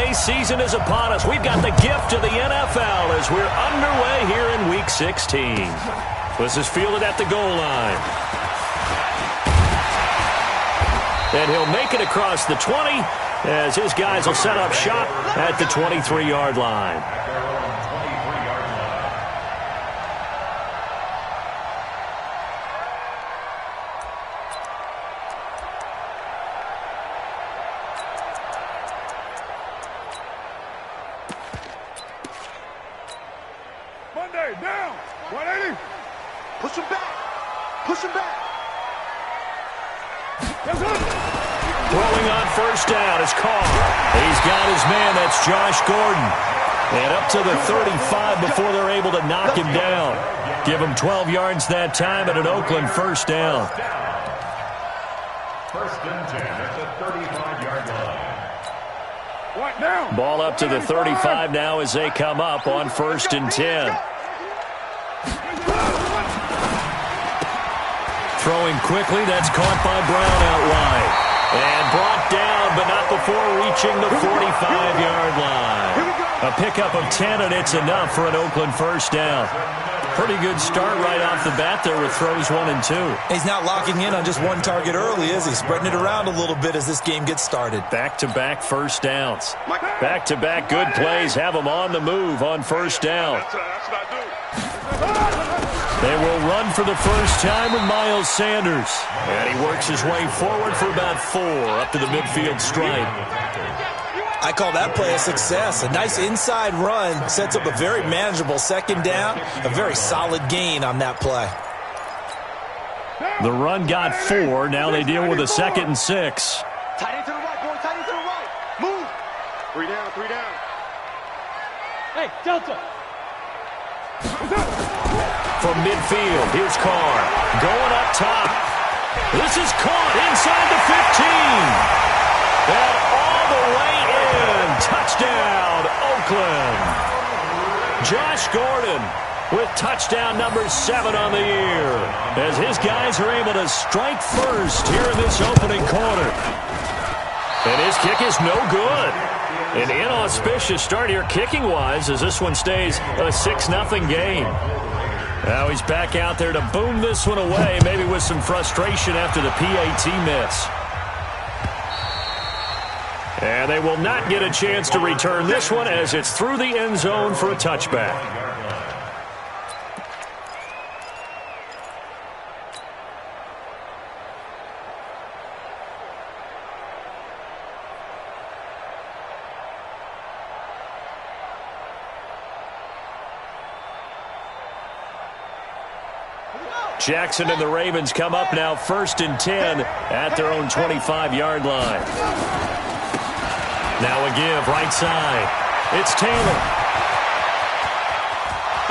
holiday season is upon us. We've got the gift of the NFL as we're underway here in Week 16. This is fielded at the goal line. And he'll make it across the 20 as his guys will set up shop at the 23-yard line. Down, 180. Push him back. Push him back. Throwing on first down is Carr. He's got his man. That's Josh Gordon. And up to the 35 before they're able to knock him down. Give him 12 yards that time at an Oakland first down. First and 10 at the 35-yard line. Ball up to the 35 now as they come up on first and 10. Throwing quickly, that's caught by Brown out wide. And brought down, but not before reaching the 45-yard line. A pickup of 10, and it's enough for an Oakland first down. Pretty good start right off the bat there with throws 1 and 2. He's not locking in on just one target early, is he? Spreading it around a little bit as this game gets started. Back-to-back first downs. Back-to-back good plays have them on the move on first down. They will run for the first time with Miles Sanders. And he works his way forward for about 4 up to the midfield stripe. I call that play a success. A nice inside run sets up a very manageable second down. A very solid gain on that play. The run got 4. Now they deal with a 2nd and 6. Tight end to the right, boy. Tight end to the right. Move. 3 down, 3 down. Hey, Delta. From midfield, here's Carr. Going up top. This is caught inside the 15. And all the way in. Touchdown, Oakland. Josh Gordon with touchdown number 7 on the year. As his guys are able to strike first here in this opening quarter. And his kick is no good. An inauspicious start here kicking-wise as this one stays a 6-0 game. Now he's back out there to boom this one away, maybe with some frustration after the PAT miss. And they will not get a chance to return this one as it's through the end zone for a touchback. Jackson and the Ravens come up now first and 10 at their own 25-yard line. Now a give right side. It's Taylor.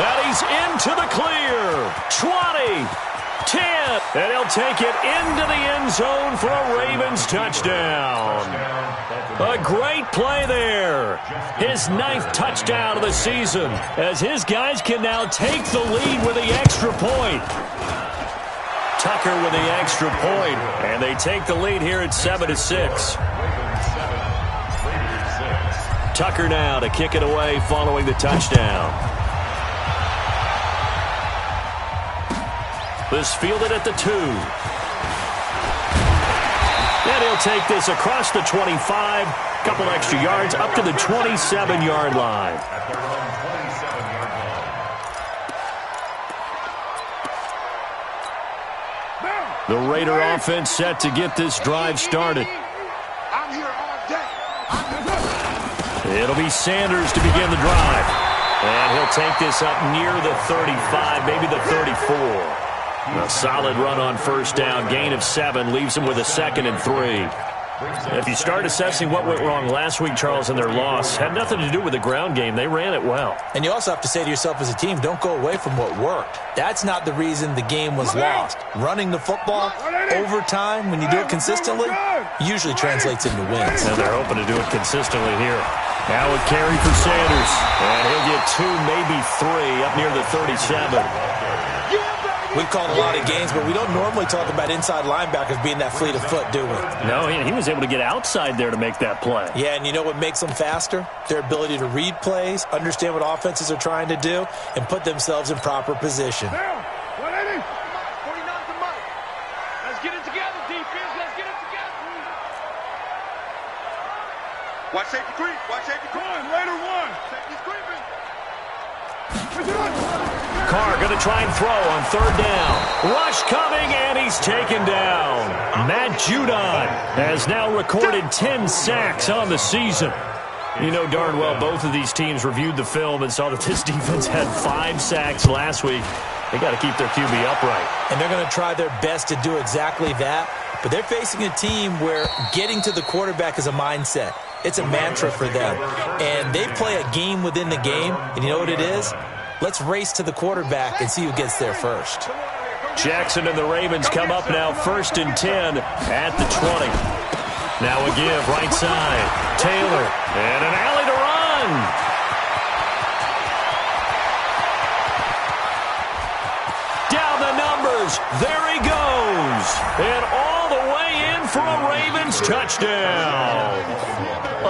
And he's into the clear. 20, 10. And he'll take it into the end zone for a Ravens touchdown. A great play there. His 9th touchdown of the season as his guys can now take the lead with the extra point. Tucker with the extra point, and they take the lead here at 7-6. Tucker now to kick it away following the touchdown. This fielded at the 2. And he'll take this across the 25, couple extra yards up to the 27-yard line. The Raider offense set to get this drive started. I'm here all day. It'll be Sanders to begin the drive. And he'll take this up near the 35, maybe the 34. A solid run on first down. Gain of 7 leaves him with a 2nd and 3. If you start assessing what went wrong last week, Charles, in their loss, had nothing to do with the ground game. They ran it well. And you also have to say to yourself as a team, don't go away from what worked. That's not the reason the game was lost. Running the football over time, when you do it consistently, usually translates into wins. And they're hoping to do it consistently here. Now a carry for Sanders. And he'll get 2, maybe 3, up near the 37. We've called a lot of games, but we don't normally talk about inside linebackers being that fleet of foot, do we? No, he was able to get outside there to make that play. Yeah, and you know what makes them faster? Their ability to read plays, understand what offenses are trying to do, and put themselves in proper position. Down. 180. 49 to Mike. Let's get it together, defense. Let's get it together. Watch safety creep. Watch safety creep. Later one. Safety's creeping. Carr going to try and throw on third down. Rush coming, and he's taken down. Matt Judon has now recorded 10 sacks on the season. You know darn well both of these teams reviewed the film and saw that this defense had 5 sacks last week. They got to keep their QB upright. And they're going to try their best to do exactly that. But they're facing a team where getting to the quarterback is a mindset. It's a mantra for them. And they play a game within the game. And you know what it is? Let's race to the quarterback and see who gets there first. Jackson and the Ravens come up now 1st and 10 at the 20. Now a give, right side. Taylor, and an alley to run. Down the numbers. There he goes. And all the way in for a Ravens touchdown.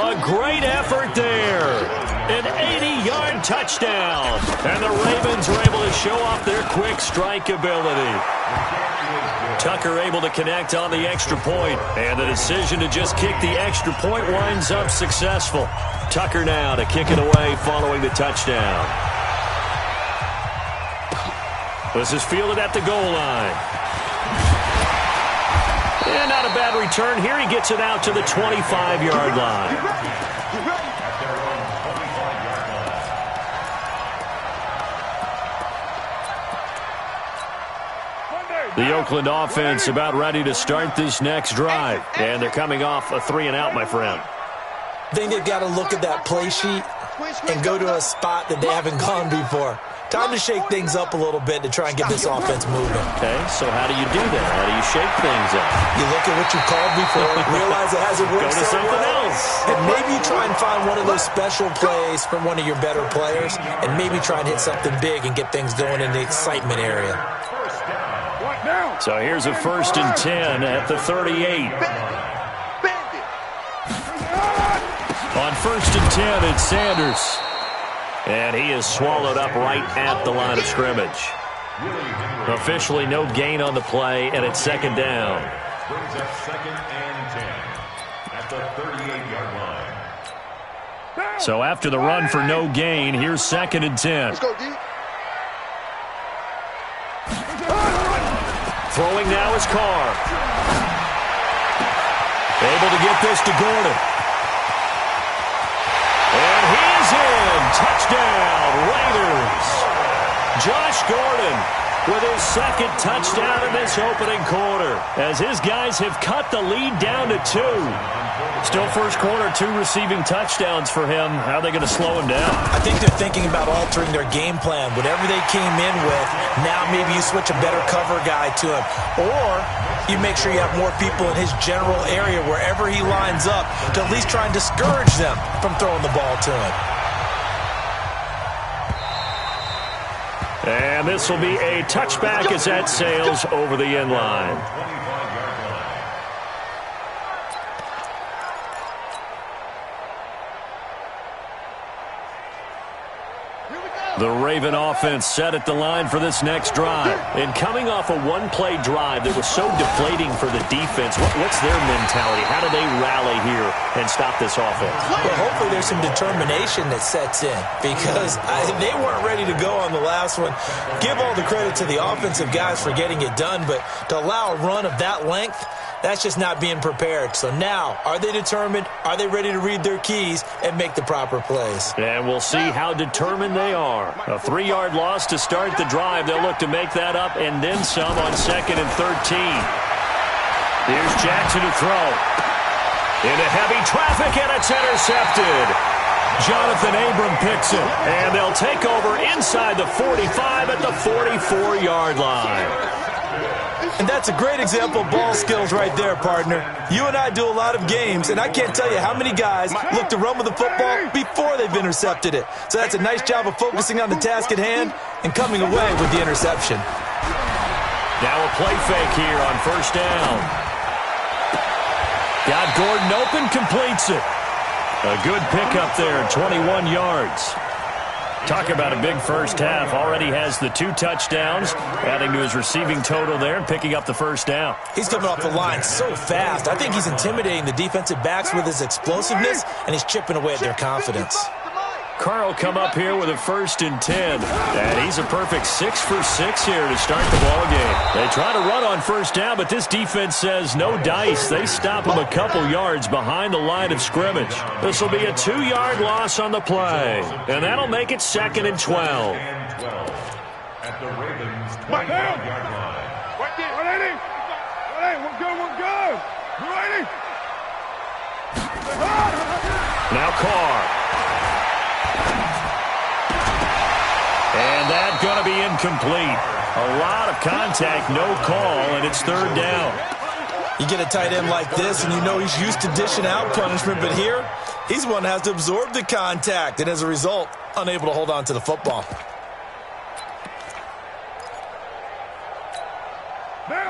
A great effort there. An 80-yard touchdown. And the Ravens are able to show off their quick strike ability. Tucker able to connect on the extra point. And the decision to just kick the extra point winds up successful. Tucker now to kick it away following the touchdown. This is fielded at the goal line. And not a bad return here. He gets it out to the 25-yard line. The Oakland offense about ready to start this next drive. And they're coming off a 3-and-out, my friend. I think they've got to look at that play sheet and go to a spot that they haven't gone before. Time to shake things up a little bit to try and get this offense moving. Okay, so how do you do that? How do you shake things up? You look at what you called before, realize it hasn't worked Go to so something well, else. and maybe you try and find one of those special plays from one of your better players, and maybe try and hit something big and get things going in the excitement area. So here's a 1st and 10 at the 38. On 1st and 10, it's Sanders. And he is swallowed up right at the line of scrimmage. Officially no gain on the play, and it's 2nd down. Brings up 2nd and 10 at the 38-yard line. So after the run for no gain, here's 2nd and 10. Let's go, D. Throwing now is Carr. Able to get this to Gordon. And he's in. Touchdown, Raiders. Josh Gordon with his 2nd touchdown in this opening quarter, as his guys have cut the lead down to 2. Still first quarter, 2 receiving touchdowns for him. How are they going to slow him down? I think they're thinking about altering their game plan. Whatever they came in with, now maybe you switch a better cover guy to him. Or you make sure you have more people in his general area wherever he lines up to at least try and discourage them from throwing the ball to him. And this will be a touchback as that sails over the end line. The Raven offense set at the line for this next drive. And coming off a one-play drive that was so deflating for the defense, what's their mentality? How do they rally here and stop this offense? Well, hopefully there's some determination that sets in, because they weren't ready to go on the last one. Give all the credit to the offensive guys for getting it done, but to allow a run of that length, that's just not being prepared. So now, are they determined? Are they ready to read their keys and make the proper plays? And we'll see how determined they are. A 3-yard loss to start the drive. They'll look to make that up and then some on 2nd and 13. Here's Jackson to throw. Into heavy traffic, and it's intercepted. Jonathan Abram picks it, and they'll take over inside the 45 at the 44-yard line. And that's a great example of ball skills right there, partner. You and I do a lot of games, and I can't tell you how many guys look to run with the football before they've intercepted it. So that's a nice job of focusing on the task at hand and coming away with the interception. Now a play fake here on first down. Got Gordon open, completes it. A good pickup there, 21 yards. Talk about a big first half. Already has the 2 touchdowns, adding to his receiving total there and picking up the first down. He's coming off the line so fast. I think he's intimidating the defensive backs with his explosiveness, and he's chipping away at their confidence. Carl come up here with a 1st and 10. And he's a perfect 6 for 6 here to start the ball game. They try to run on first down, but this defense says no dice. They stop him a couple yards behind the line of scrimmage. This will be a 2-yard loss on the play. And that'll make it 2nd and 12. At the Ravens' 25-yard line. Right there. 180. 180. One go, one go. 180. Now Carr. And that's going to be incomplete. A lot of contact, no call, and it's 3rd down. You get a tight end like this, and you know he's used to dishing out punishment, but here, he's one that has to absorb the contact, and as a result, unable to hold on to the football.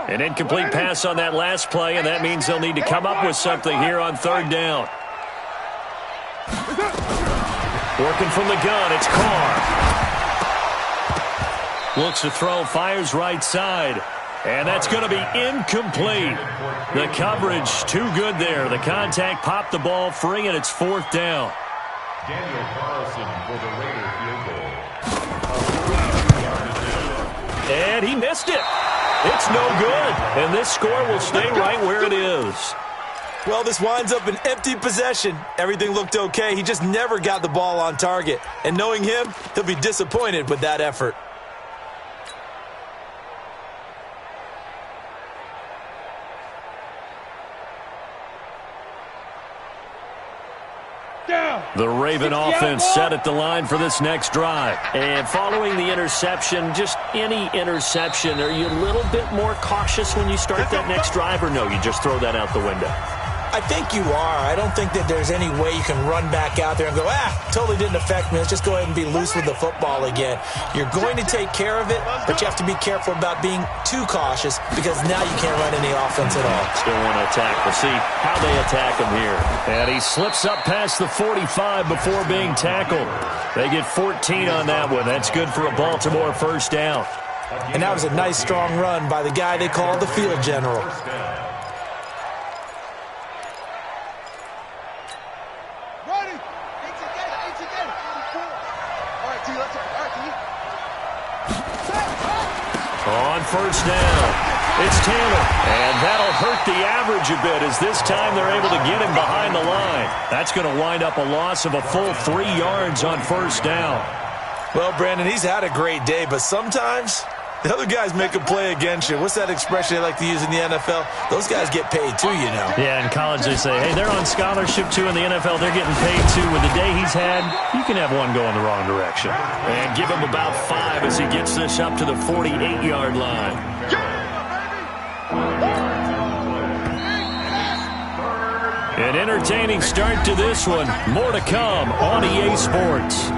An incomplete pass on that last play, and that means they'll need to come up with something here on 3rd down. Working from the gun, it's Carr. Looks to throw, fires right side. And that's going to be incomplete. The coverage too good there. The contact popped the ball free, and it's 4th down. Daniel Carlson for the Raider field goal. And he missed it. It's no good. And this score will stay right where it is. Well, this winds up an empty possession. Everything looked okay. He just never got the ball on target. And knowing him, he'll be disappointed with that effort. The Raven offense set at the line for this next drive. And following the interception, just any interception, are you a little bit more cautious when you start that next drive, or no, you just throw that out the window? I think you are. I don't think that there's any way you can run back out there and go, totally didn't affect me. Let's just go ahead and be loose with the football again. You're going to take care of it, but you have to be careful about being too cautious because now you can't run any offense at all. Still want to attack. We'll see how they attack him here. And he slips up past the 45 before being tackled. They get 14 on that one. That's good for a Baltimore first down. And that was a nice, strong run by the guy they call the field general. On first down, it's Taylor. And that'll hurt the average a bit as this time they're able to get him behind the line. That's going to wind up a loss of a full 3 yards on first down. Well, Brandon, he's had a great day, but sometimes the other guys make a play against you. What's that expression they like to use in the NFL? Those guys get paid too, you know. Yeah, in college they say, hey, they're on scholarship too. In the NFL, they're getting paid too. With the day he's had, you can have one going the wrong direction. And give him about 5 as he gets this up to the 48-yard line. An entertaining start to this one. More to come on EA Sports.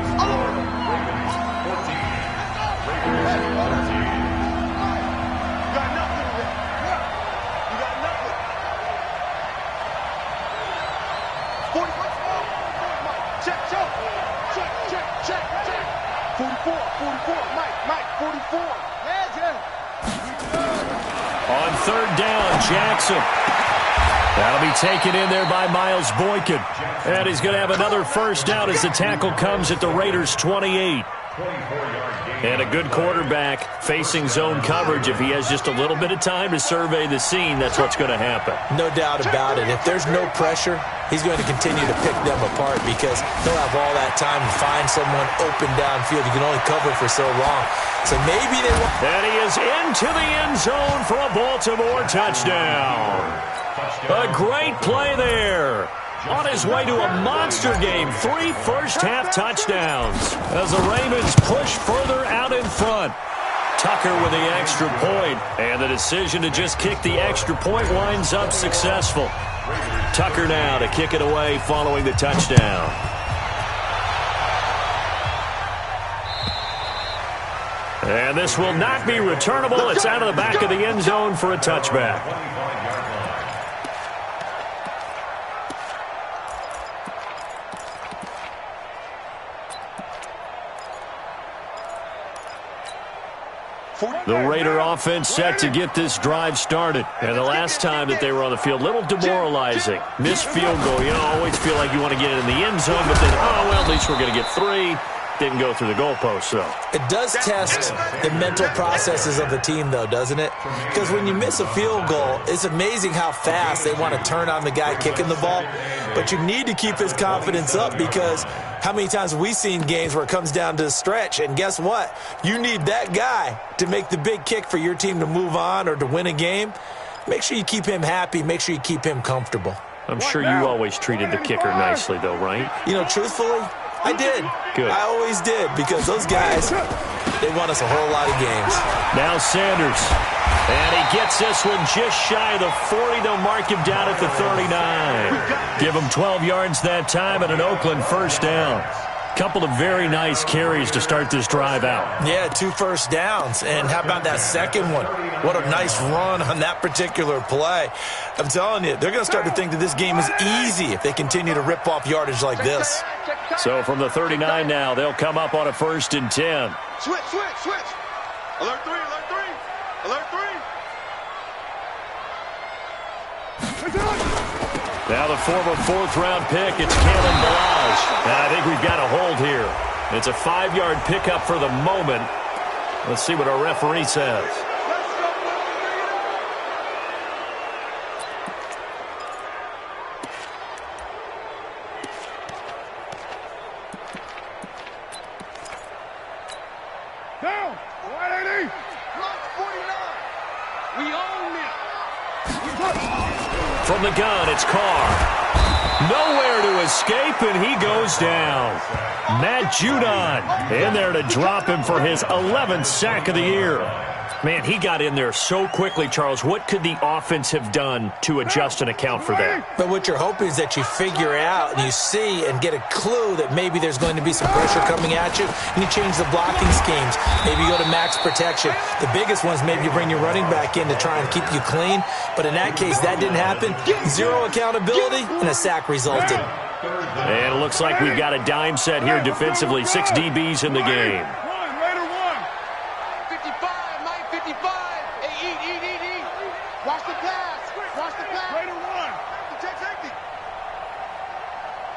On third down, Jackson. That'll be taken in there by Miles Boykin. And he's going to have another first down as the tackle comes at the Raiders' 28. And a good quarterback facing zone coverage. If he has just a little bit of time to survey the scene, that's what's going to happen. No doubt about it. If there's no pressure, he's going to continue to pick them apart because he'll have all that time to find someone open downfield. You can only cover for so long. So maybe they won't. And he is into the end zone for a Baltimore touchdown. A great play there. On his way to a monster game, 3 first-half touchdowns as the Ravens push further out in front. Tucker with the extra point, and the decision to just kick the extra point winds up successful. Tucker now to kick it away following the touchdown. And this will not be returnable. It's out of the back of the end zone for a touchback. The Raider offense set to get this drive started. And the last time that they were on the field, a little demoralizing. Missed field goal. You know, always feel like you want to get it in the end zone, but then, oh, well, at least we're going to get 3. Didn't go through the goalpost, though. It does test the mental processes of the team, though, doesn't it? Because when you miss a field goal, it's amazing how fast they want to turn on the guy kicking the ball. But you need to keep his confidence up, because how many times have we seen games where it comes down to the stretch? And guess what? You need that guy to make the big kick for your team to move on or to win a game. Make sure you keep him happy. Make sure you keep him comfortable. I'm sure you always treated the kicker nicely, though, right? You know, truthfully, I did. Good. I always did, because those guys, they won us a whole lot of games. Now Sanders. And he gets this one just shy of the 40. They'll mark him down at the 39. Give him 12 yards that time and an Oakland first down. Couple of very nice carries to start this drive out. Yeah, 2 first downs. And how about that second one? What a nice run on that particular play. I'm telling you, they're going to start to think that this game is easy if they continue to rip off yardage like this. So from the 39 now, they'll come up on a 1st and 10. Switch. Alert 3. Now the former 4th-round pick, it's Kalen Balazs. And I think we've got a hold here. It's a 5-yard pickup for the moment. Let's see what our referee says. Down. 180. Block 49. We own it. From the gun, it's Carr. Nowhere to escape, and he goes down. Matt Judon in there to drop him for his 11th sack of the year. Man, he got in there so quickly, Charles. What could the offense have done to adjust and account for that? But what you're hoping is that you figure out and you see and get a clue that maybe there's going to be some pressure coming at you, and you change the blocking schemes. Maybe you go to max protection. The biggest one is maybe you bring your running back in to try and keep you clean. But in that case, that didn't happen. 0 accountability, and a sack resulted. And it looks like we've got a dime set here defensively. 6 DBs in the game. Watch the pass. Raider 1. Check safety.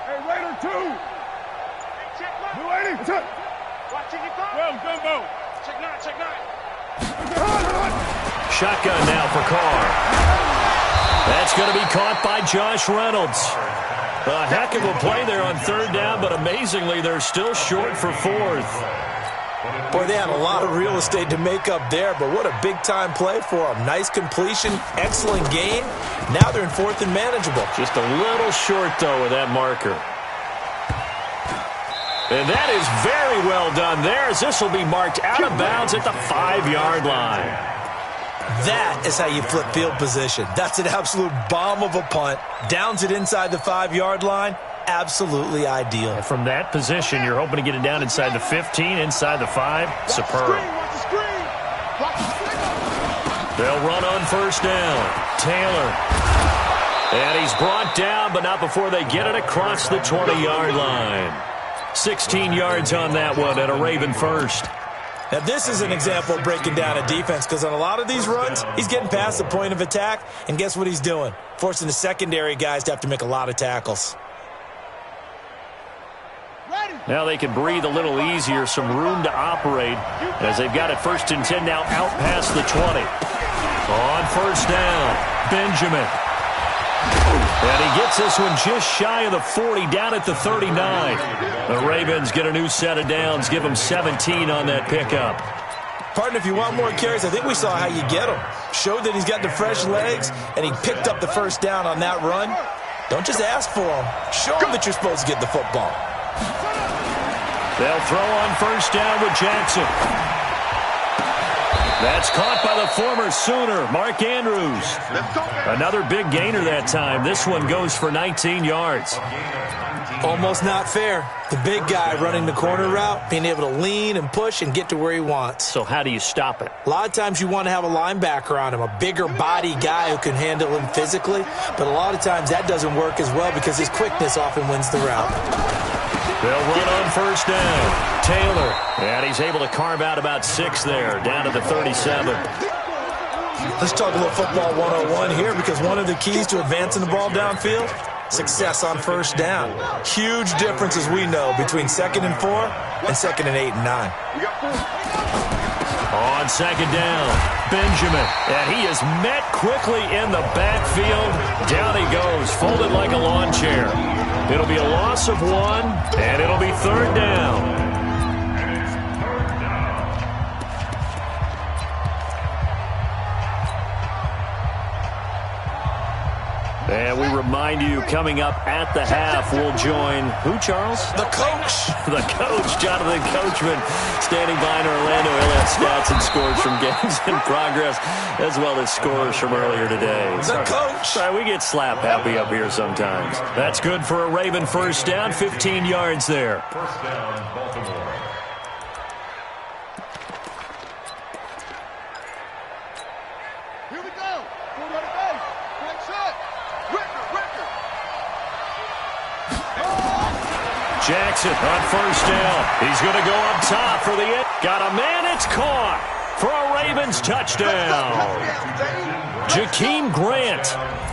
Hey, Raider 2. Check 280. What's up? Watch it. Well, gumbo. Check 9. Shotgun now for Carr. That's going to be caught by Josh Reynolds. A heck of a play there on 3rd down, but amazingly, they're still short for 4th. Boy, they had a lot of real estate to make up there, but what a big-time play for them. Nice completion, excellent gain. Now they're in 4th and manageable. Just a little short, though, with that marker. And that is very well done there, as this will be marked out of bounds at the 5-yard line. That is how you flip field position. That's an absolute bomb of a punt. Downs it inside the 5-yard line. Absolutely ideal. From that position, you're hoping to get it down inside the 15, inside the 5. Superb. They'll run on 1st down. Taylor. And he's brought down, but not before they get it across the 20-yard line. 16 yards on that one and a Raven first. Now, this is an example of breaking down a defense, because on a lot of these runs, he's getting past the point of attack, and guess what he's doing? Forcing the secondary guys to have to make a lot of tackles. Now they can breathe a little easier, some room to operate, as they've got it 1st and 10 now out past the 20. On 1st down, Benjamin. And he gets this one just shy of the 40, down at the 39. The Ravens get a new set of downs, give them 17 on that pickup. Partner, if you want more carries, I think we saw how you get them. Showed that he's got the fresh legs, and he picked up the 1st down on that run. Don't just ask for them. Show them that you're supposed to get the football. They'll throw on 1st down with Jackson. That's caught by the former Sooner, Mark Andrews. Another big gainer that time. This one goes for 19 yards. Almost not fair. The big guy running the corner route, being able to lean and push and get to where he wants. So how do you stop it? A lot of times you want to have a linebacker on him, a bigger body guy who can handle him physically. But a lot of times that doesn't work as well because his quickness often wins the route. They'll run on first down. Taylor, and he's able to carve out about 6 there, down to the 37. Let's talk a little football 101 here because one of the keys to advancing the ball downfield, success on first down. Huge difference, as we know, between 2nd and 4 and 2nd and 8 and 9. On second down, Benjamin, and he is met quickly in the backfield. Down he goes, folded like a lawn chair. It'll be a loss of 1, and it'll be 3rd down. And we remind you, coming up at the half, we'll join who, Charles? The coach. The coach, Jonathan Coachman, standing by in Orlando. He'll have stats and scores from games in progress, as well as scores from earlier today. The coach. Sorry, we get slap happy up here sometimes. That's good for a Raven first down, 15 yards there. First down, Baltimore. Here we go. Go to the base. Right shot. Jackson on first down. He's going to go up top for the end. Got a man. It's caught for a Ravens touchdown. Jakeem Grant,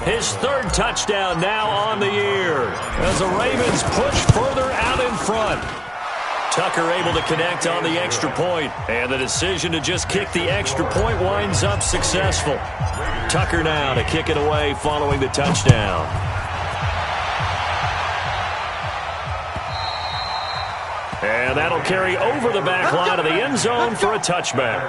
his 3rd touchdown now on the year as the Ravens push further out in front. Tucker able to connect on the extra point, and the decision to just kick the extra point winds up successful. Tucker now to kick it away following the touchdown. And that'll carry over the back line of the end zone for a touchback.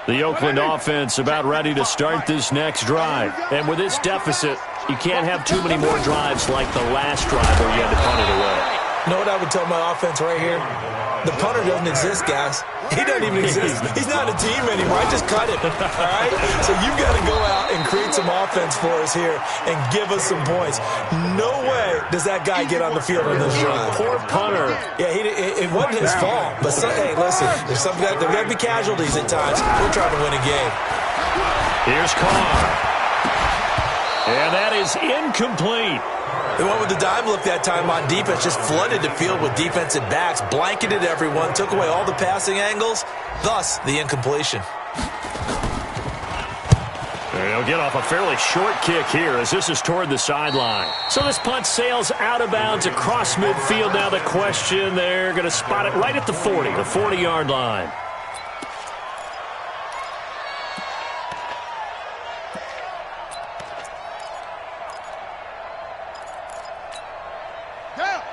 The Oakland offense about ready to start this next drive. And with this deficit, you can't have too many more drives like the last drive where you had to punt it away. You know what I would tell my offense right here? The punter doesn't exist, guys. He doesn't even exist. He's not a team anymore. I just cut him, all right? So you've got to go out and create some offense for us here and give us some points. No way does that guy get on the field on this drive. Poor punter. Yeah, it wasn't his fault. But, hey, listen, there's got to be casualties at times. We're trying to win a game. Here's Carr. And that is incomplete. They went with the dime look that time on defense, just flooded the field with defensive backs, blanketed everyone, took away all the passing angles, thus the incompletion. They'll get off a fairly short kick here as this is toward the sideline. So this punt sails out of bounds across midfield. Now the question, they're going to spot it right at the 40, the 40-yard line.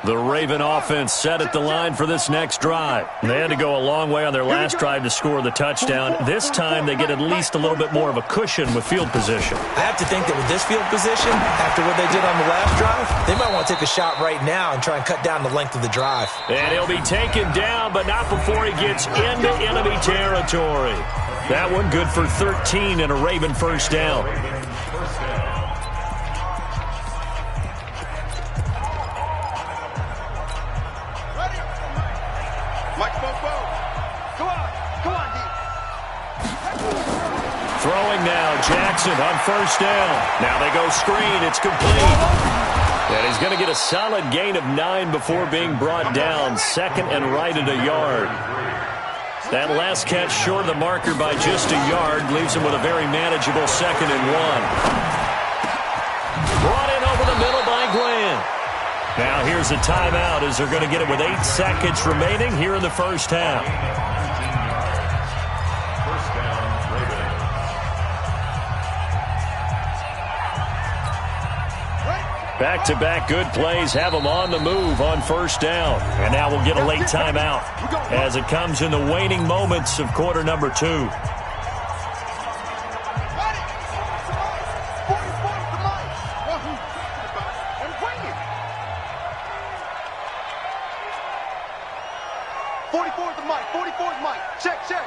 The Raven offense set at the line for this next drive. They had to go a long way on their last drive to score the touchdown. This time they get at least a little bit more of a cushion with field position. I have to think that with this field position, after what they did on the last drive, they might want to take a shot right now and try and cut down the length of the drive. And he'll be taken down, but not before he gets into enemy territory. That one good for 13 and a Raven first down. Throwing now, Jackson on first down. Now they go screen, it's complete. And he's going to get a solid gain of 9 before being brought down. 2nd and right at a yard. That last catch short of the marker by just a yard leaves him with a very manageable 2nd and 1. Brought in over the middle by Glenn. Now here's a timeout as they're going to get it with 8 seconds remaining here in the first half. Back-to-back good plays have them on the move on first down. And now we'll get a late timeout as it comes in the waning moments of quarter number 2. 44's the mic. 44's mic. Check, check.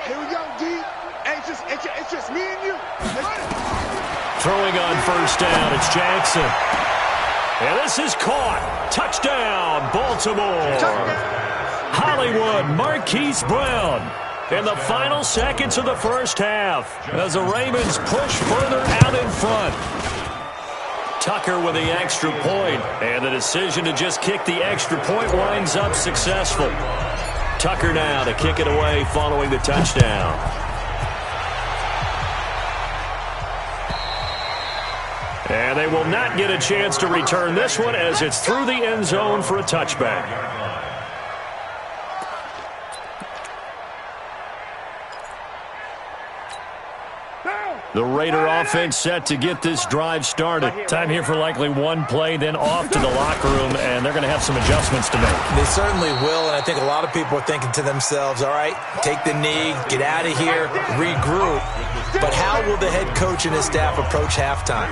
Here we go, D. It's just me and you. Throwing on first down, it's Jackson. And this is caught. Touchdown, Baltimore. Hollywood, Marquise Brown. In the final seconds of the first half, as the Ravens push further out in front. Tucker with the extra point, and the decision to just kick the extra point winds up successful. Tucker now to kick it away following the touchdown. And they will not get a chance to return this one as it's through the end zone for a touchback. The Raider offense set to get this drive started. Time here for likely one play, then off to the locker room, and they're going to have some adjustments to make. They certainly will, and I think a lot of people are thinking to themselves, all right, take the knee, get out of here, regroup. But how will the head coach and his staff approach halftime?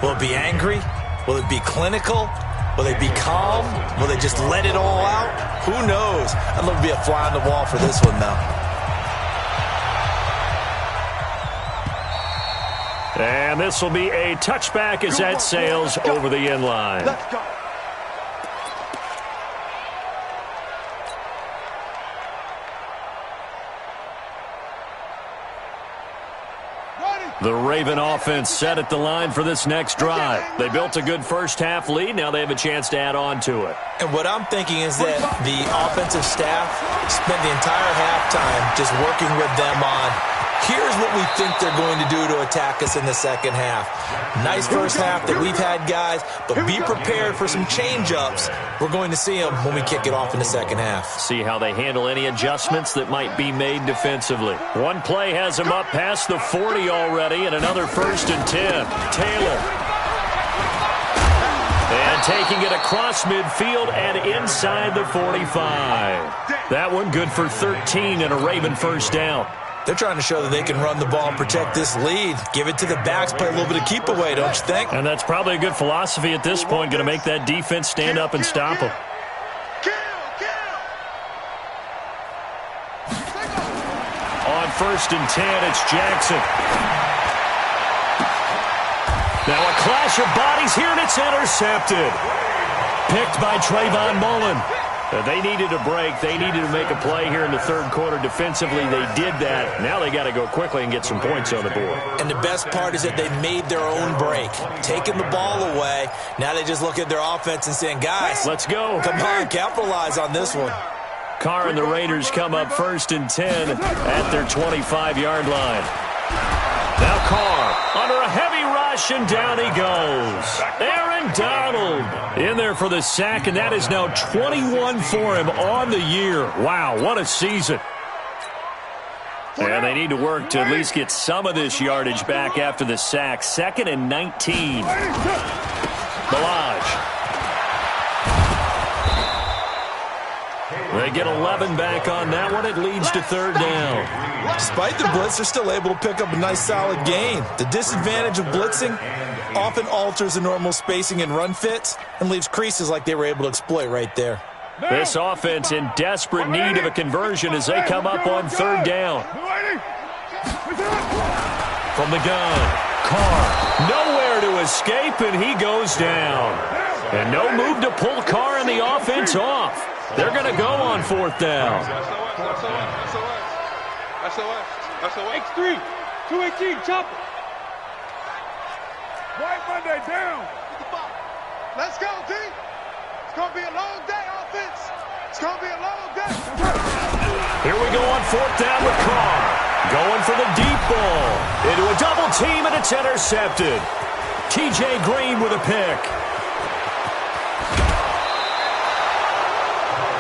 Will it be angry? Will it be clinical? Will they be calm? Will they just let it all out? Who knows? I'd love to be a fly on the wall for this one, though. And this will be a touchback as that sails over the end line. Let's go. The Raven offense set at the line for this next drive. They built a good first-half lead. Now they have a chance to add on to it. And what I'm thinking is that the offensive staff spent the entire halftime just working with them on, here's what we think they're going to do to attack us in the second half. Nice first half that we've had, guys, but be prepared for some change-ups. We're going to see them when we kick it off in the second half. See how they handle any adjustments that might be made defensively. One play has them up past the 40 already, and another 1st and 10. Taylor. And taking it across midfield and inside the 45. That one good for 13 and a Raven first down. They're trying to show that they can run the ball and protect this lead. Give it to the backs, play a little bit of keep away, don't you think? And that's probably a good philosophy at this point, going to make that defense stand up and stop them. On 1st and 10, it's Jackson. Now a clash of bodies here, and it's intercepted. Picked by Trayvon Mullen. They needed a break. They needed to make a play here in the third quarter. Defensively, they did that. Now they got to go quickly and get some points on the board. And the best part is that they made their own break. Taking the ball away. Now they just look at their offense and saying, guys, let's go. Come on, capitalize on this one. Carr and the Raiders come up 1st and 10 at their 25-yard line. Now Carr under a heavy rush, and down he goes. Aaron Donald in there for the sack, and that is now 21 for him on the year. Wow, what a season. And they need to work to at least get some of this yardage back after the sack. 2nd and 19. Balaj. They get 11 back on that one. It leads to 3rd down. Despite the blitz, they're still able to pick up a nice solid gain. The disadvantage of blitzing often alters the normal spacing and run fits and leaves creases like they were able to exploit right there. This offense in desperate need of a conversion as they come up on 3rd down. From the gun, Carr nowhere to escape, and he goes down. And no move to pull Carr and the offense off. They're going to go on 4th down. SOS. X3, 218, chopper. White Monday down. Let's go, D. It's going to be a long day, offense. It's going to be a long day. Here we go on 4th down with Carr. Going for the deep ball. Into a double team, and it's intercepted. T.J. Green with a pick.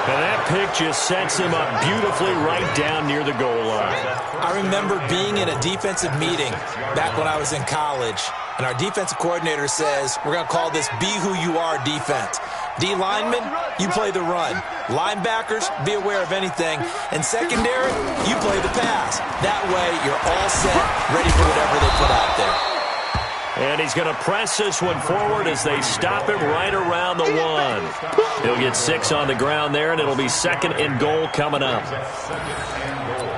And that pick just sets him up beautifully right down near the goal line. I remember being in a defensive meeting back when I was in college, and our defensive coordinator says, we're going to call this Be Who You Are defense. D linemen, you play the run. Linebackers, be aware of anything. And secondary, you play the pass. That way, you're all set, ready for whatever they put out there. And he's going to press this one forward as they stop him right around the 1. He'll get 6 on the ground there, and it'll be 2nd and goal coming up. 2nd and goal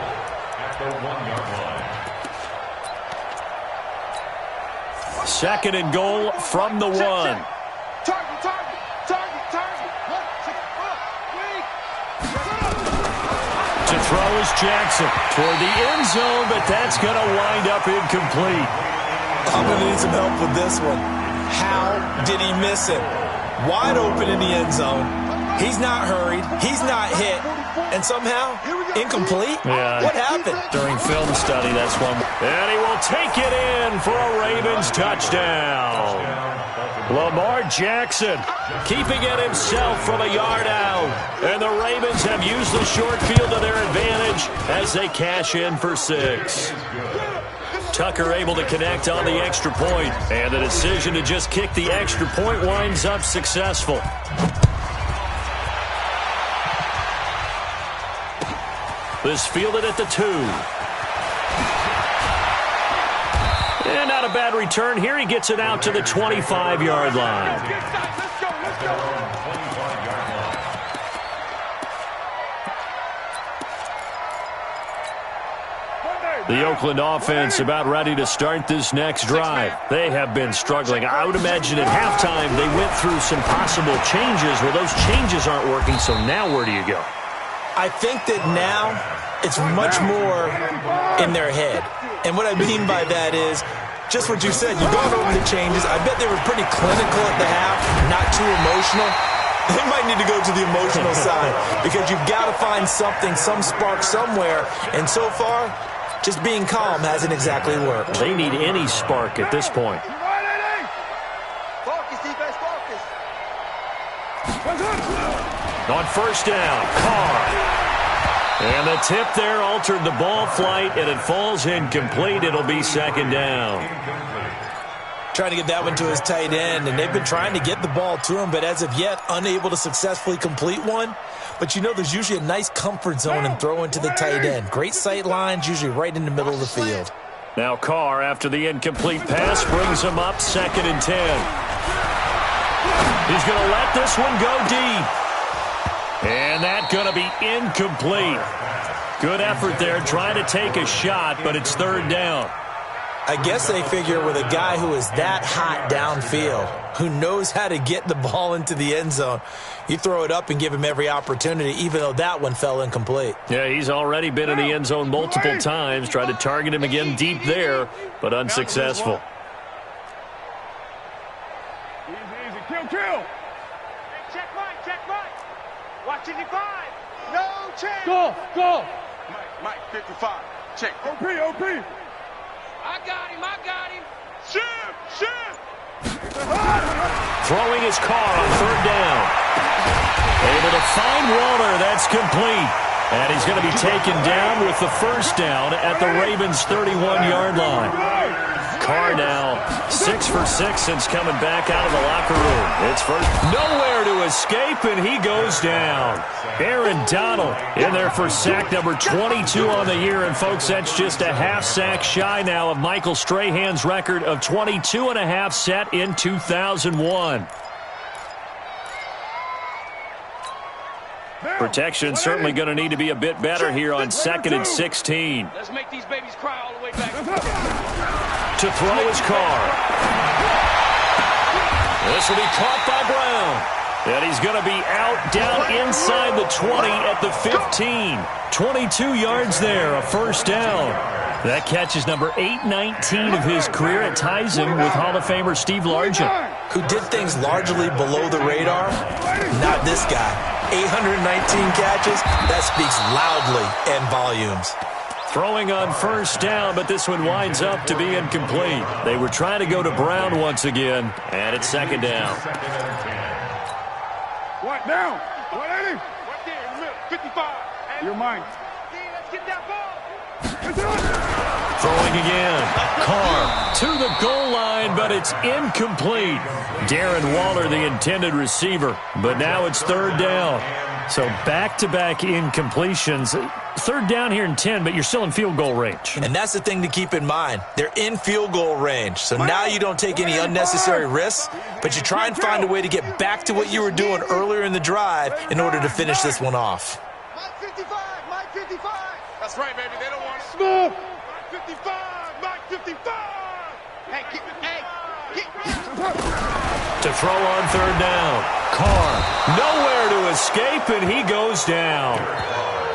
at the 1-yard line. 2nd and goal from the 1. Target, target, target, target. To throw is Jackson toward the end zone, but that's going to wind up incomplete. I'm going to need some help with this one. How did he miss it? Wide open in the end zone. He's not hurried. He's not hit. And somehow, incomplete? Yeah. What happened? During film study, that's one. And he will take it in for a Ravens touchdown. Lamar Jackson keeping it himself from a yard out. And the Ravens have used the short field to their advantage as they cash in for 6. Tucker able to connect on the extra point. And the decision to just kick the extra point winds up successful. This fielded at the 2. And not a bad return here. He gets it out to the 25-yard line. Let's go, let's go. The Oakland offense about ready to start this next drive. They have been struggling. I would imagine at halftime they went through some possible changes. Well, those changes aren't working, so now where do you go? I think that now it's much more in their head. And what I mean by that is just what you said. You've gone over the changes. I bet they were pretty clinical at the half, not too emotional. They might need to go to the emotional side because you've got to find something, some spark somewhere. And so far, just being calm hasn't exactly worked. They need any spark at this point. Focus, defense, focus. On first down, Carr. And the tip there altered the ball flight, and it falls incomplete. It'll be 2nd down. Trying to get that one to his tight end, and they've been trying to get the ball to him, but as of yet, unable to successfully complete one. But you know there's usually a nice comfort zone in throwing to the tight end. Great sight lines, usually right in the middle of the field. Now Carr, after the incomplete pass, brings him up 2nd and 10. He's going to let this one go deep. And that's going to be incomplete. Good effort there, trying to take a shot, but it's 3rd down. I guess they figure with a guy who is that hot downfield, who knows how to get the ball into the end zone, you throw it up and give him every opportunity, even though that one fell incomplete. Yeah, he's already been in the end zone multiple times, tried to target him again deep there, but unsuccessful. Easy, kill. Check right. Watch it, 5. No chance. Go. Mike, 55. Check. OP. I got him. Shift. Throwing his Carr on 3rd down. Able to find Waller. That's complete. And he's going to be taken down with the 1st down at the Ravens' 31-yard line. Carr now 6 for 6 since coming back out of the locker room. It's first. Nowhere to escape, and he goes down. Aaron Donald in there for sack number 22 on the year. And, folks, that's just a half sack shy now of Michael Strahan's record of 22 and a half set in 2001. Protection certainly going to need to be a bit better here on 2nd and 16. Let's make these babies cry all the way back. To throw his Carr. This will be caught by Brown. And he's going to be out down inside the 20 at the 15. 22 yards there, a 1st down. That catch is number 819 of his career. It ties him with Hall of Famer Steve Largent, who did things largely below the radar. Not this guy. 819 catches, that speaks loudly in volumes. Throwing on 1st down, but this one winds up to be incomplete. They were trying to go to Brown once again, and it's 2nd down. What now? 180. Right there in the middle. 55. You're mine. Let's get that ball. Throwing again. Carr to the goal line, but it's incomplete. Darren Waller, the intended receiver, but now it's 3rd down. So back-to-back incompletions. third down here and 10, but you're still in field goal range. And that's the thing to keep in mind. They're in field goal range. So now you don't take any unnecessary risks, but you try and find a way to get back to what you were doing earlier in the drive in order to finish this one off. Mike 55, Mike 55. That's right, baby. They don't want it. Smooth. Mike 55, Mike 55. Hey, To throw on third down. Carr, nowhere to escape, and he goes down.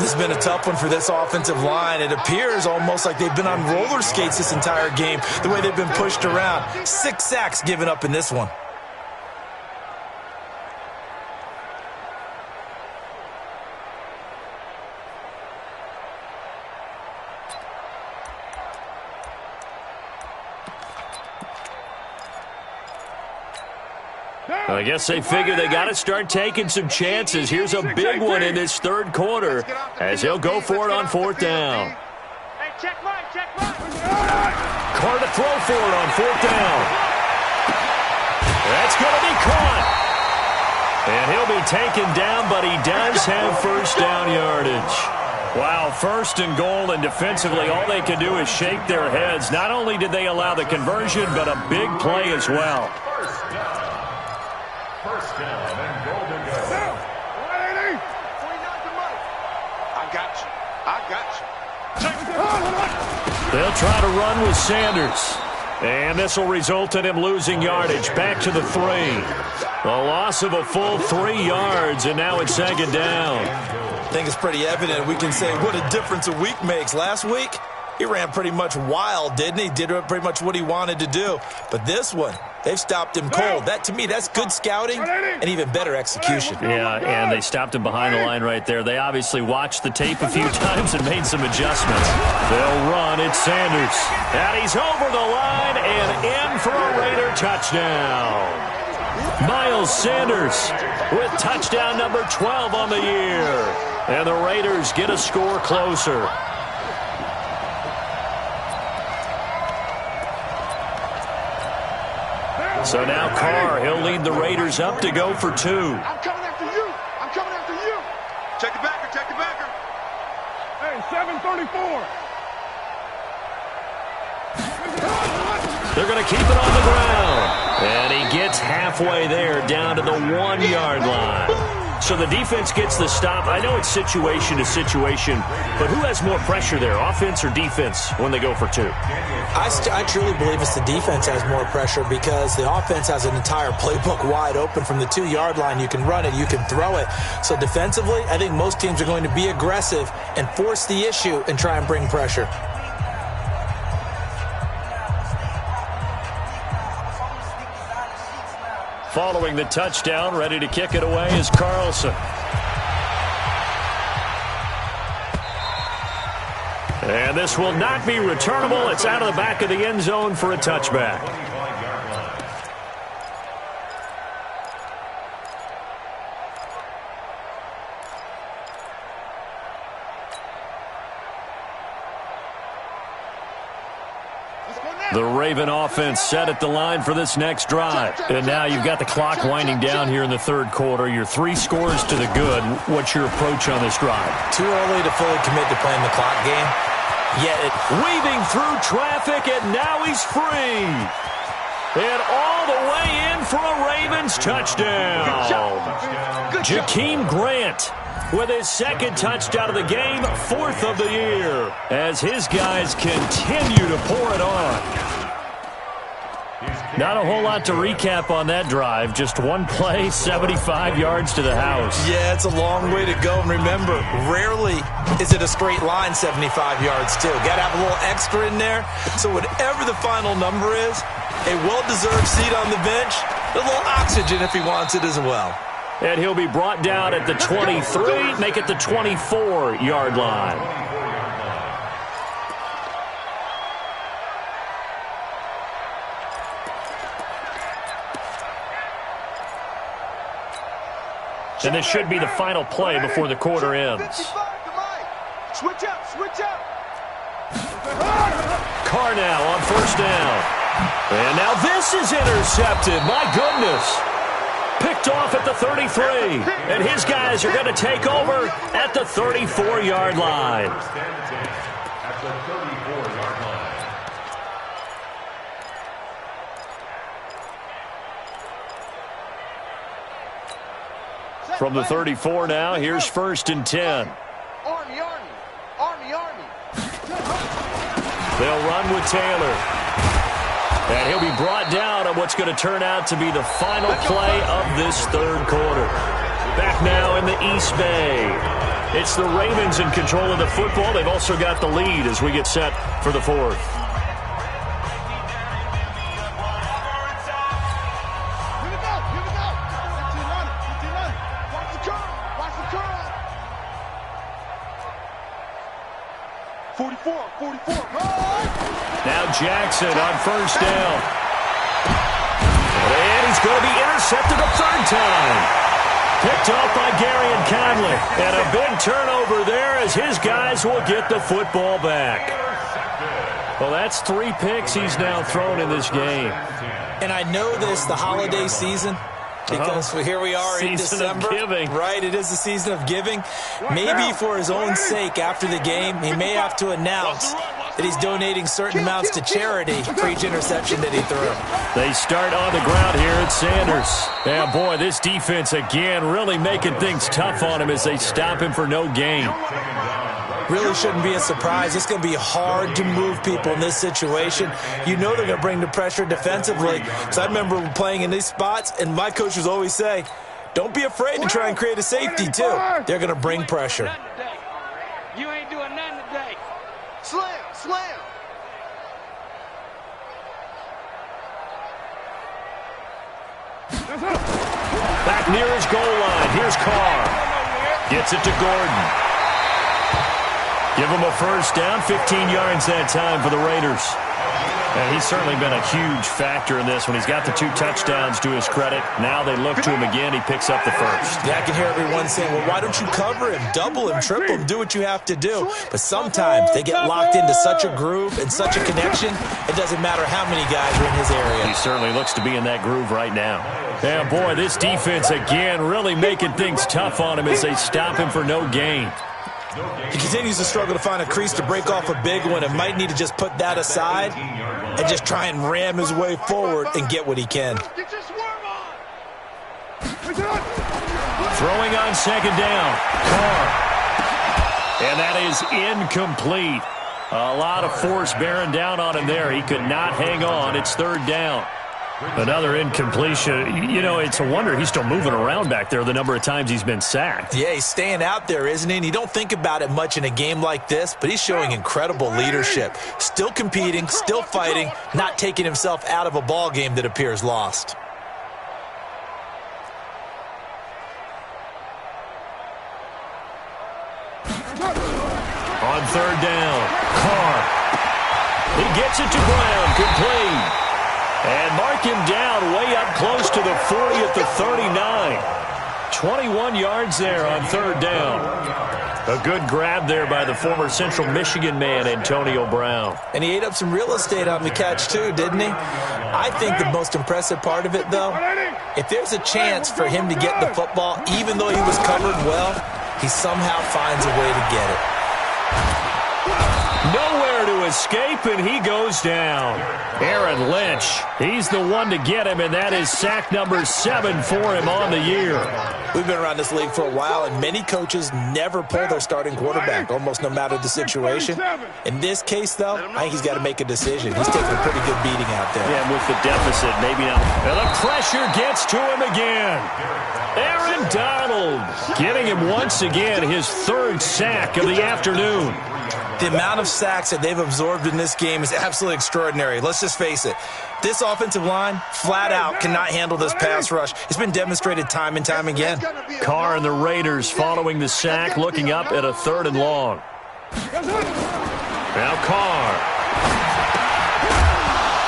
This has been a tough one for this offensive line. It appears almost like they've been on roller skates this entire game, the way they've been pushed around. 6 sacks given up in this one. I guess they figure they got to start taking some chances. Here's a big one in this third quarter as he'll go for it on fourth down. Hey, check Mike, check Mike. Carr to throw for it on fourth down. That's going to be caught. And he'll be taken down, but he does have first down yardage. Wow, first and goal, and defensively all they can do is shake their heads. Not only did they allow the conversion, but a big play as well. First down and goal to go. 49 to Mike. I got you. They'll try to run with Sanders. And this will result in him losing yardage. Back to the 3. A loss of a full 3 yards, and now it's second down. I think it's pretty evident. We can say what a difference a week makes. Last week, he ran pretty much wild, didn't he? Did pretty much what he wanted to do. But this one, they've stopped him cold. That, to me, that's good scouting and even better execution. Yeah, and they stopped him behind the line right there. They obviously watched the tape a few times and made some adjustments. They'll run. It's Sanders. And he's over the line and in for a Raider touchdown. Miles Sanders with touchdown number 12 on the year. And the Raiders get a score closer. So now Carr, he'll lead the Raiders up to go for 2. I'm coming after you. I'm coming after you. Check the backer, check the backer. Hey, 734. They're going to keep it on the ground. And he gets halfway there, down to the 1-yard line. So the defense gets the stop. I know it's situation to situation, but who has more pressure there, offense or defense, when they go for 2? I truly believe it's the defense has more pressure because the offense has an entire playbook wide open from the 2-yard line. You can run it, you can throw it. So defensively, I think most teams are going to be aggressive and force the issue and try and bring pressure. Following the touchdown, ready to kick it away is Carlson. And this will not be returnable. It's out of the back of the end zone for a touchback. The Raven offense set at the line for this next drive. And now you've got the clock winding down here in the third quarter. You're 3 scores to the good. What's your approach on this drive? Too early to fully commit to playing the clock game. Yet weaving through traffic, and now he's free. And all the way in for a Ravens touchdown. Jakeem Grant with his second touchdown of the game, 4th of the year, as his guys continue to pour it on. Not a whole lot to recap on that drive. Just one play, 75 yards to the house. Yeah, it's a long way to go. And remember, rarely is it a straight line 75 yards, too. Got to have a little extra in there. So whatever the final number is, a well-deserved seat on the bench, a little oxygen if he wants it as well. And he'll be brought down at the 23, make it the 24-yard line. And this should be the final play before the quarter ends. Switch up, switch up. Carr now on first down. And now this is intercepted. My goodness. Picked picked off at the 33. And his guys are going to take over at the 34-yard line. At the 34-yard line. From the 34 now, here's 1st and 10. Army, Army. Army, Army. They'll run with Taylor. And he'll be brought down on what's going to turn out to be the final play of this third quarter. Back now in the East Bay. It's the Ravens in control of the football. They've also got the lead as we get set for the fourth. Here we go. Here we go. 15 run. Watch the curl. Watch the curl. 44. Now Jackson on 1st down. And he's going to be intercepted a 3rd time. Picked off by Gary and Conley. And a big turnover there as his guys will get the football back. Well, that's 3 picks he's now thrown in this game. And I know this, the holiday season, because here we are in December. Season of giving. Right, it is the season of giving. Maybe for his own sake after the game, he may have to announce that he's donating certain amounts to charity for each interception that he threw. They start on the ground here at Sanders. Yeah, boy, this defense again really making things tough on him as they stop him for no gain. Really shouldn't be a surprise. It's going to be hard to move people in this situation. You know they're going to bring the pressure defensively. So I remember playing in these spots, and my coaches always say, don't be afraid to try and create a safety, too. They're going to bring pressure. You ain't doing nothing today. Slam. Back near his goal line. Here's Carr. Gets it to Gordon. Give him a 1st down. 15 yards that time for the Raiders. And he's certainly been a huge factor in this one. He's got the 2 touchdowns to his credit. Now they look to him again. He picks up the 1st. Yeah, I can hear everyone saying, well, why don't you cover him, double him, triple him, do what you have to do. But sometimes they get locked into such a groove and such a connection, it doesn't matter how many guys are in his area. He certainly looks to be in that groove right now. Yeah, boy, this defense again really making things tough on him as they stop him for no gain. He continues to struggle to find a crease to break off a big one and might need to just put that aside and just try and ram his way forward and get what he can. Get your swerve on. Throwing on 2nd down. Carr. And that is incomplete. A lot of force bearing down on him there. He could not hang on. It's 3rd down. Another incompletion. You know, it's a wonder he's still moving around back there the number of times he's been sacked. Yeah, he's staying out there, isn't he? And you don't think about it much in a game like this, but he's showing incredible leadership. Still competing, still fighting, not taking himself out of a ball game that appears lost. On 3rd down, Carr. He gets it to Brown, complete. And mark him down way up close to the 40 at the 39. 21 yards there on 3rd down. A good grab there by the former Central Michigan man, Antonio Brown. And he ate up some real estate on the catch, too, didn't he? I think the most impressive part of it, though, if there's a chance for him to get the football, even though he was covered well, he somehow finds a way to get it. Nowhere to escape, and he goes down. Aaron Lynch, he's the one to get him, and that is sack number 7 for him on the year. We've been around this league for a while, and many coaches never pull their starting quarterback, almost no matter the situation. In this case, though, I think he's got to make a decision. He's taking a pretty good beating out there. Yeah, with the deficit, maybe not. And the pressure gets to him again. Aaron Donald getting him once again his 3rd sack of the afternoon. The amount of sacks that they've absorbed in this game is absolutely extraordinary. Let's just face it. This offensive line, flat out, cannot handle this pass rush. It's been demonstrated time and time again. Carr and the Raiders following the sack, looking up at a 3rd and long. Now Carr.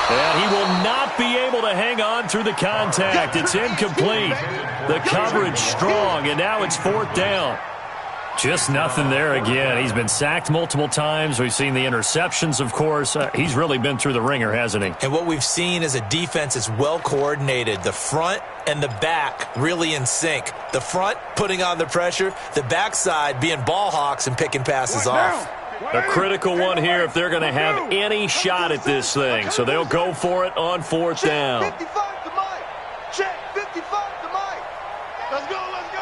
And he will not be able to hang on through the contact. It's incomplete. The coverage strong, and now it's 4th down. Just nothing there again. He's been sacked multiple times. We've seen the interceptions, of course. He's really been through the ringer, hasn't he? And what we've seen is a defense that's well coordinated. The front and the back really in sync. The front putting on the pressure, the backside being ball hawks and picking passes off. A critical one here if they're going to have any shot at this thing. So they'll go for it on fourth down. 55 to Mike. Check 55 to Mike. Let's go, let's go.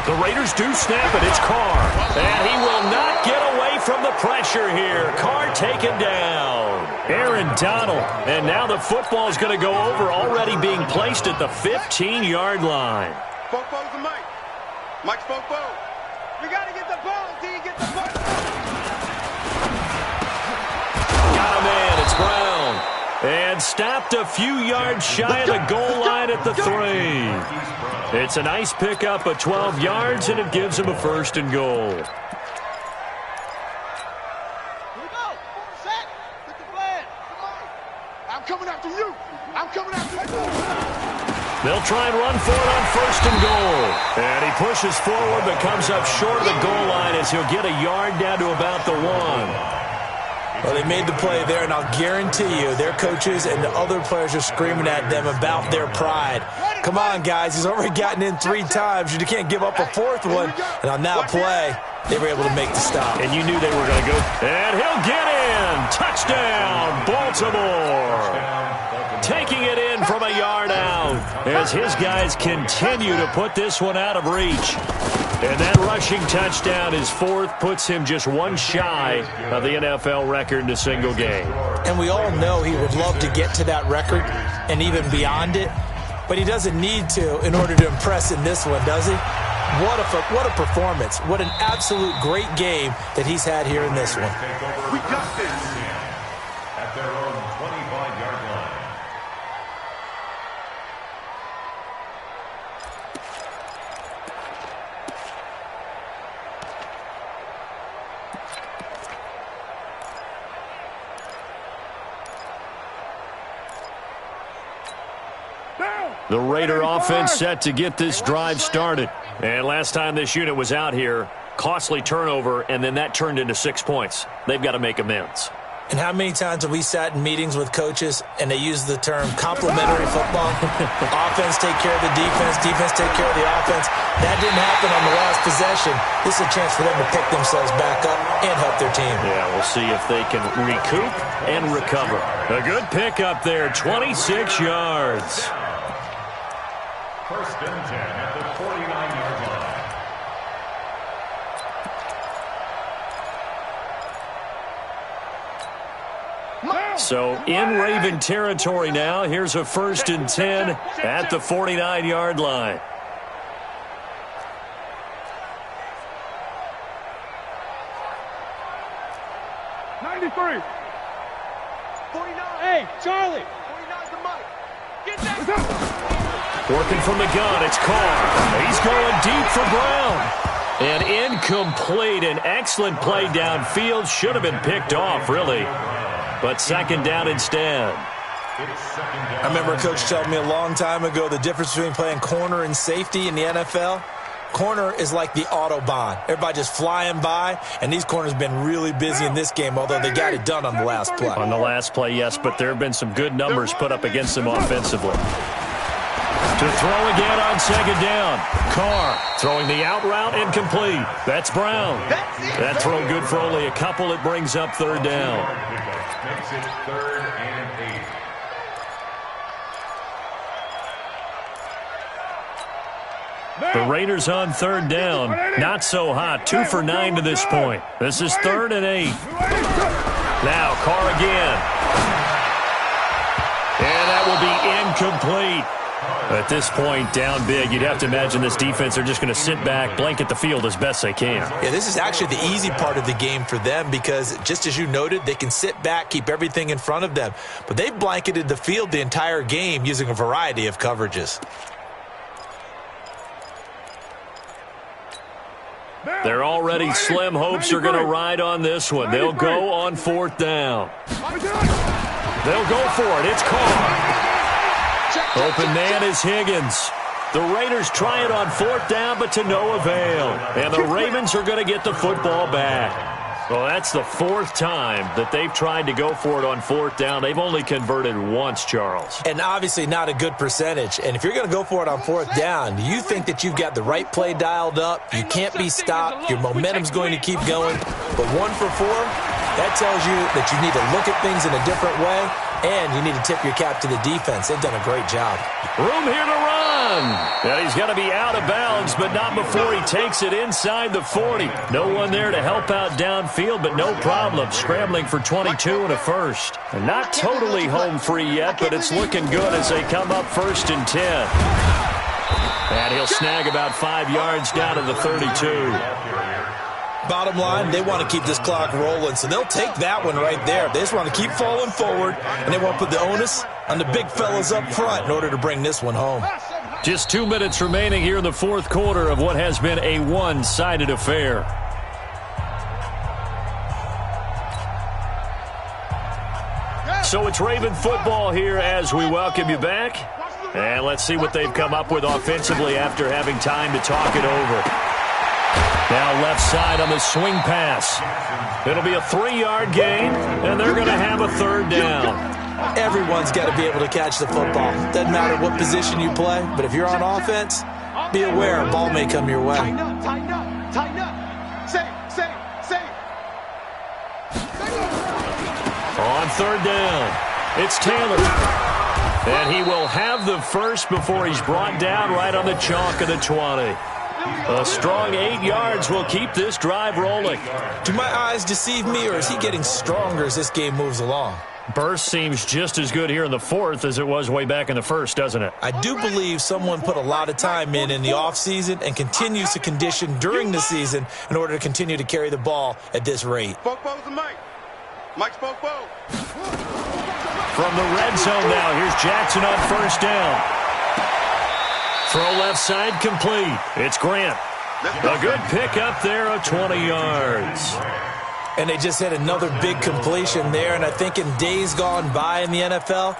The Raiders do snap it. It's Carr. And he will not get away from the pressure here. Carr taken down. Aaron Donald. And now the football is going to go over, already being placed at the 15-yard line. Fofo's to Mike. Mike's Fofo. You got to get the ball, D. Get the ball. Got a man. It's Brown. And stopped a few yards shy of the goal line at the 3. It's a nice pickup of 12 yards, and it gives him a first and goal. Here we go. Set. Get the flag. I'm coming after you. I'm coming after you. They'll try and run for it on first and goal. And he pushes forward but comes up short of the goal line as he'll get a yard down to about the 1. Well, they made the play there, and I'll guarantee you their coaches and the other players are screaming at them about their pride. Come on, guys. He's already gotten in 3 times. You can't give up a 4th one. And on that play, they were able to make the stop. And you knew they were going to go. And he'll get in. Touchdown, Baltimore. Taking it in from a yard out as his guys continue to put this one out of reach. And that rushing touchdown, his 4th, puts him just 1 shy of the NFL record in a single game. And we all know he would love to get to that record and even beyond it, but he doesn't need to in order to impress in this one, does he? What a performance. What an absolute great game that he's had here in this one. We got this. At their own 25-yard line. The Raider offense set to get this drive started. And last time this unit was out here, costly turnover, and then that turned into 6 points. They've got to make amends. And how many times have we sat in meetings with coaches and they use the term complementary football? Offense take care of the defense, defense take care of the offense. That didn't happen on the last possession. This is a chance for them to pick themselves back up and help their team. Yeah, we'll see if they can recoup and recover. A good pickup there, 26 yards. First and 10 at the 49-yard line. So in Raven territory now. Here's a first and 10 at the 49-yard line. Hey, Charlie. 49 to Mike. Get that. Working from the gun, it's Carr. He's going deep for Brown. And incomplete. An excellent play downfield. Should have been picked off, really. But second down instead. I remember a coach telling me a long time ago the difference between playing corner and safety in the NFL. Corner is like the Autobahn. Everybody just flying by, and these corners have been really busy in this game, although they got it done on the last play. On the last play, yes, but there have been some good numbers put up against them offensively. To throw again on second down. Carr throwing the out route incomplete. That's Brown. That throw good for only a couple. It brings up third down. Makes it 3rd and 8. The Raiders on third down. Not so hot. 2 for 9 to this point. This is 3rd and 8. Now Carr again. And that will be incomplete. At this point, down big, you'd have to imagine this defense are just going to sit back, blanket the field as best they can. Yeah, this is actually the easy part of the game for them because, just as you noted, they can sit back, keep everything in front of them. But they've blanketed the field the entire game using a variety of coverages. They're already slim hopes are going to ride on this one. They'll go on fourth down. They'll go for it. It's Carr. Open man is Higgins. The Raiders try it on 4th down, but to no avail. And the Ravens are going to get the football back. Well, that's the 4th time that they've tried to go for it on 4th down. They've only converted once, Charles. And obviously not a good percentage. And if you're going to go for it on 4th down, you think that you've got the right play dialed up. You can't be stopped. Your momentum's going to keep going. But 1 for 4, that tells you that you need to look at things in a different way, and you need to tip your cap to the defense. They've done a great job. Room here to run. And he's going to be out of bounds, but not before he takes it inside the 40. No one there to help out downfield, but no problem. Scrambling for 22 and a first. And not totally home free yet, but it's looking good as they come up 1st and 10. And he'll snag about 5 yards down to the 32. Bottom line, they want to keep this clock rolling, so they'll take that one right there. They just want to keep falling forward, and they want to put the onus on the big fellas up front in order to bring this one home. Just 2 minutes remaining here in the 4th quarter of what has been a one-sided affair. So it's Raven football here as we welcome you back. And let's see what they've come up with offensively after having time to talk it over. Now left side on the swing pass. It'll be a 3-yard gain, and they're going to have a 3rd down. Everyone's got to be able to catch the football. Doesn't matter what position you play, but if you're on offense, be aware a ball may come your way. Tighten up, tighten up, tighten up. Safe. On 3rd down, it's Taylor. And he will have the first before he's brought down right on the chalk of the 20. A strong 8 yards will keep this drive rolling. Do my eyes deceive me, or is he getting stronger as this game moves along? Burst seems just as good here in the 4th as it was way back in the 1st, doesn't it? I do believe someone put a lot of time in the offseason and continues to condition during the season in order to continue to carry the ball at this rate. Spoke-bo's and Mike. Mike spoke-bo. From the red zone now, here's Jackson on 1st down. Throw left side complete. It's Grant. A good pickup there of 20 yards. And they just had another big completion there. And I think in days gone by in the NFL,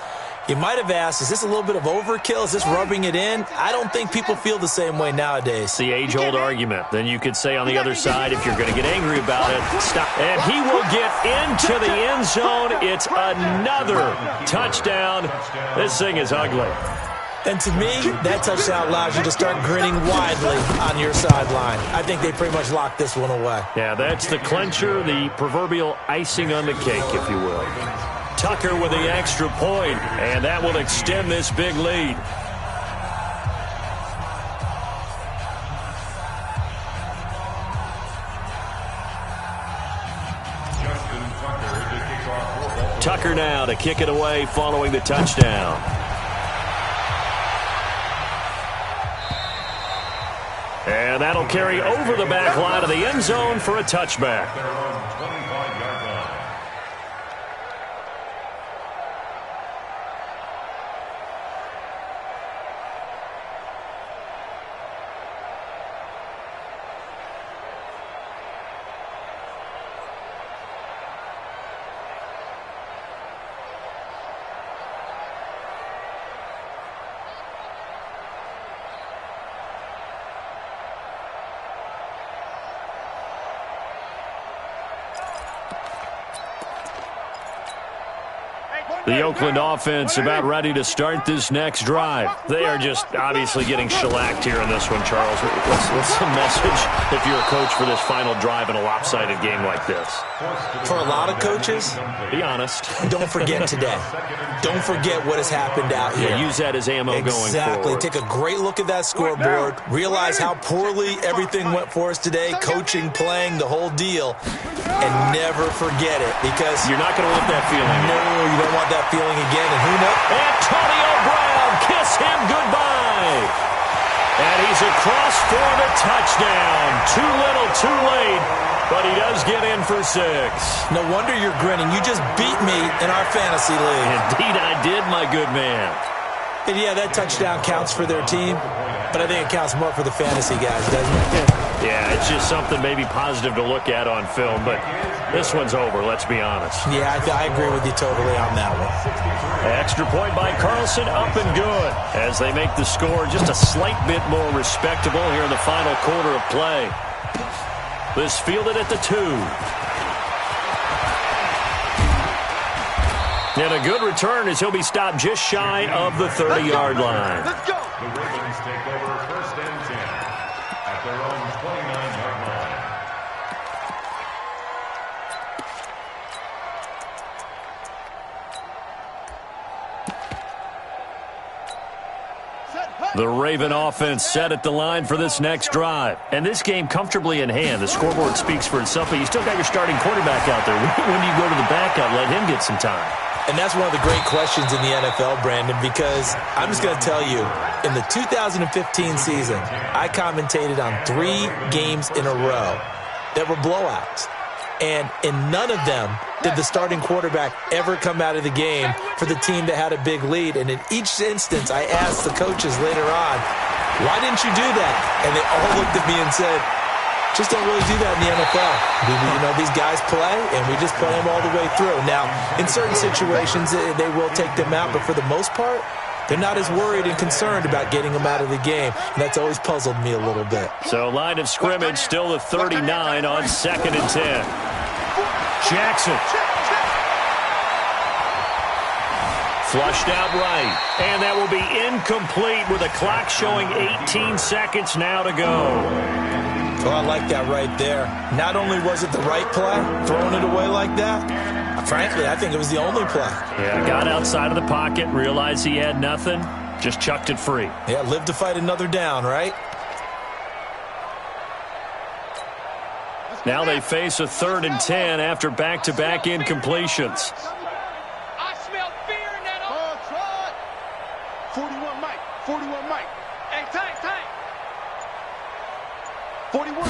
you might have asked, is this a little bit of overkill? Is this rubbing it in? I don't think people feel the same way nowadays. It's the age-old argument. Then you could say on the other side, if you're going to get angry about it, stop. And he will get into the end zone. It's another touchdown. This thing is ugly. And to me, that touchdown allows you to start grinning widely on your sideline. I think they pretty much locked this one away. Yeah, that's the clincher, the proverbial icing on the cake, if you will. Tucker with the extra point, and that will extend this big lead. Tucker now to kick it away following the touchdown. And that'll carry over the back line of the end zone for a touchback. The Oakland offense about ready to start this next drive. They are just obviously getting shellacked here in this one, Charles. What's the message if you're a coach for this final drive in a lopsided game like this? For a lot of coaches, be honest. Don't forget today. Don't forget what has happened out here. Yeah, use that as ammo going forward. Exactly. Take a great look at that scoreboard. Realize how poorly everything went for us today. Coaching, playing, the whole deal. And never forget it, because you're not going to want that feeling. No, you don't want that feeling again. And who knows? Antonio Brown, kiss him goodbye. And he's across for the touchdown. Too little, too late, but he does get in for 6. No wonder you're grinning. You just beat me in our fantasy league. Indeed I did, my good man. And yeah, that touchdown counts for their team. but I think it counts more for the fantasy guys, doesn't it? Yeah, it's just something maybe positive to look at on film, but this one's over, let's be honest. Yeah, I agree with you totally on that one. Extra point by Carlson, up and good, as they make the score just a slight bit more respectable here in the final quarter of play. This fielded at the 2. And a good return as he'll be stopped just shy of the 30-yard line. Let's go. The Ravens take over 1st and 10 at their own 29-yard line. The Raven offense set at the line for this next drive. And this game comfortably in hand. The scoreboard speaks for itself, but you still got your starting quarterback out there. When do you go to the backup, let him get some time? And that's one of the great questions in the NFL, Brandon, because I'm just going to tell you, in the 2015 season, I commentated on 3 games in a row that were blowouts. And in none of them did the starting quarterback ever come out of the game for the team that had a big lead. And in each instance, I asked the coaches later on, why didn't you do that? And they all looked at me and said, just don't really do that in the NFL. You know, these guys play, and we just play them all the way through. Now, in certain situations, they will take them out, but for the most part, they're not as worried and concerned about getting them out of the game. And that's always puzzled me a little bit. So line of scrimmage still the 39 on 2nd and 10. Jackson. Flushed out right. And that will be incomplete with a clock showing 18 seconds now to go. Well, I like that right there. Not only was it the right play, throwing it away like that, frankly, I think it was the only play. Yeah, got outside of the pocket, realized he had nothing, just chucked it free. Yeah, live to fight another down, right? Now they face a 3rd and 10 after back-to-back incompletions. I smell fear in that. 41 Mike. 41 Mike. Hey, Tank. 41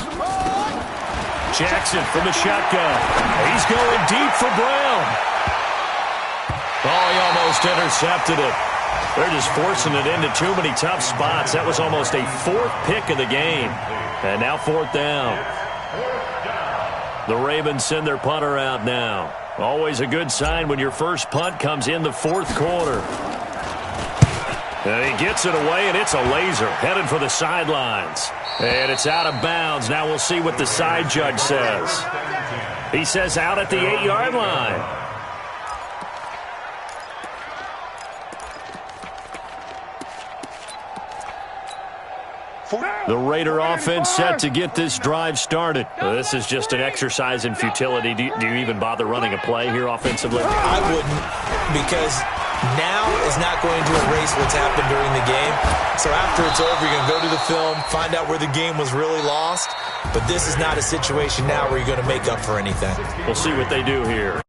Jackson from the shotgun. He's going deep for Brown. Oh, he almost intercepted it. They're just forcing it into too many tough spots. That was almost a 4th pick of the game. And now 4th down. The Ravens send their punter out now. Always a good sign when your first punt comes in the 4th quarter. And he gets it away, and it's a laser headed for the sidelines. And it's out of bounds. Now we'll see what the side judge says. He says out at the 8-yard line. The Raider offense set to get this drive started. This is just an exercise in futility. Do you even bother running a play here offensively? I wouldn't, because now is not going to erase what's happened during the game. So after it's over, you're going to go to the film, find out where the game was really lost. But this is not a situation now where you're going to make up for anything. We'll see what they do here.